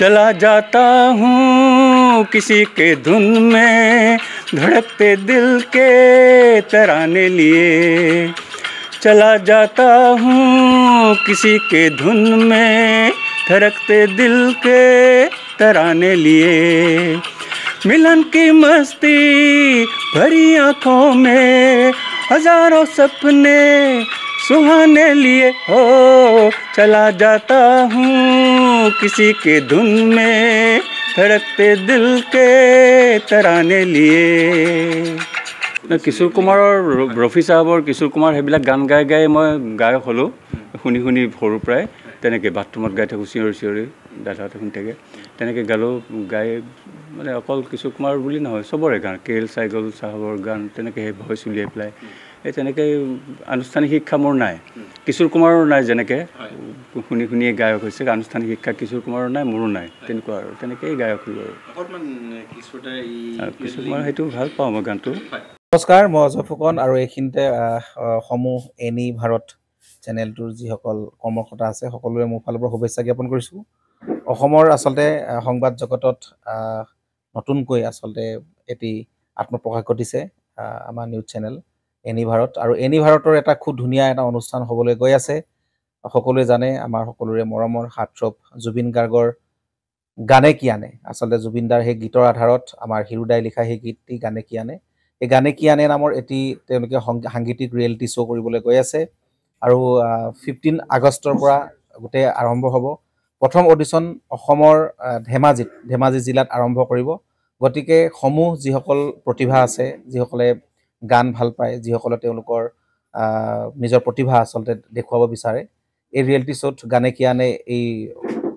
चला जाता हूँ किसी के धुन में धड़कते दिल के तराने लिए चला जाता हूँ किसी के धुन में धड़कते दिल के तराने लिए मिलन की मस्ती भरी आँखों में हजारों सपने सुहाने लिए हो चला जाता हूँ किसी के धुन में धड़कते दिल के तराने लिए किशोर कुमाৰৰ ৰফি সাহেবৰ কিশোৰ কুমাৰ সেইবিলাক গান গাই গাই মই গায়ক হ'লোঁ শুনি শুনি সৰুৰ পৰাই তেনেকৈ বাথৰুমত গাই থাকোঁ চিঞৰি চিঞৰি দাদাহঁতে শুনি থাকে তেনেকৈ গালোঁ গাই মানে অকল কিশোৰ কুমাৰ বুলি নহয় চবৰে গান কে এল চাইগল চাহাবৰ গান তেনেকৈ সেই ভইচ উলিয়াই পেলাই এই তেনেকৈ আনুষ্ঠানিক শিক্ষা মোৰ নাই কিশোৰ কুমাৰৰ নাই যেনেকৈ শুনি শুনিয়ে গায়ক হৈছে আনুষ্ঠানিক শিক্ষা কিশোৰ কুমাৰৰ নাই মোৰো নাই তেনেকুৱা আৰু তেনেকৈয়ে গায়ক হ'লোঁ আৰু কিশোৰ কুমাৰ সেইটো ভাল পাওঁ মই গানটো নমস্কাৰ মই অজয় ফুকন আৰু এইখিনিতে সমূহ এনি ভাৰত চেনেলটোৰ যিসকল কৰ্মকৰ্তা আছে সকলোৰে মোৰ ফালৰ পৰা শুভেচ্ছা জ্ঞাপন কৰিছোঁ অসমৰ আচলতে সংবাদ জগতত নতুনকৈ আচলতে এটি আত্মপ্ৰকাশ ঘটিছে আমাৰ নিউজ চেনেল এনি ভাৰত আৰু এনি ভাৰতৰ এটা খুব ধুনীয়া এটা অনুষ্ঠান হ'বলৈ গৈ আছে সকলোৱে জানে আমাৰ সকলোৰে মৰমৰ হাৰ্টথ্ৰব জুবিন গাৰ্গৰ গানে কি আনে আচলতে জুবিন দাৰ সেই গীতৰ আধাৰত আমাৰ হিৰুদাই লিখা সেই গীতটি গানে কি আনে এই গানে কি আনে নামৰ এটি তেওঁলোকে সাংগীতিক ৰিয়েলিটি শ্ব' কৰিবলৈ গৈ আছে আৰু 15 আগষ্টৰ পৰা গোটেই আৰম্ভ হ'ব প্ৰথম অডিশ্যন অসমৰ ধেমাজি জিলাত আৰম্ভ কৰিব গতিকে সমূহ যিসকল প্ৰতিভা আছে যিসকলে গান ভাল পায় যিসকলে তেওঁলোকৰ নিজৰ প্ৰতিভা আচলতে দেখুৱাব বিচাৰে এই ৰিয়েলিটি শ্ব'ত গানে কি আনে এই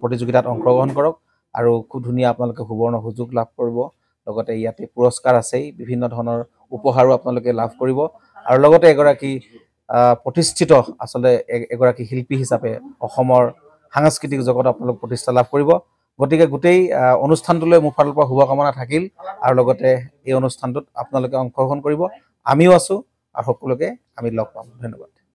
প্ৰতিযোগিতাত অংশগ্ৰহণ কৰক আৰু খুব ধুনীয়া আপোনালোকে সুবৰ্ণ সুযোগ লাভ কৰিব লগতে ইয়াতে পুৰস্কাৰ আছেই বিভিন্ন ধৰণৰ উপহাৰো আপোনালোকে লাভ কৰিব আৰু লগতে এগৰাকী প্ৰতিষ্ঠিত আচলতে এগৰাকী শিল্পী হিচাপে অসমৰ সাংস্কৃতিক জগত আপোনালোক প্ৰতিষ্ঠা লাভ কৰিব গতিকে গোটেই অনুষ্ঠানটোলৈ মোৰ ফালৰ পৰা শুভকামনা থাকিল আৰু লগতে এই অনুষ্ঠানটোত আপোনালোকে অংশগ্ৰহণ কৰিব আমিও আছোঁ আৰু সকলোকে আমি লগ পাম ধন্যবাদ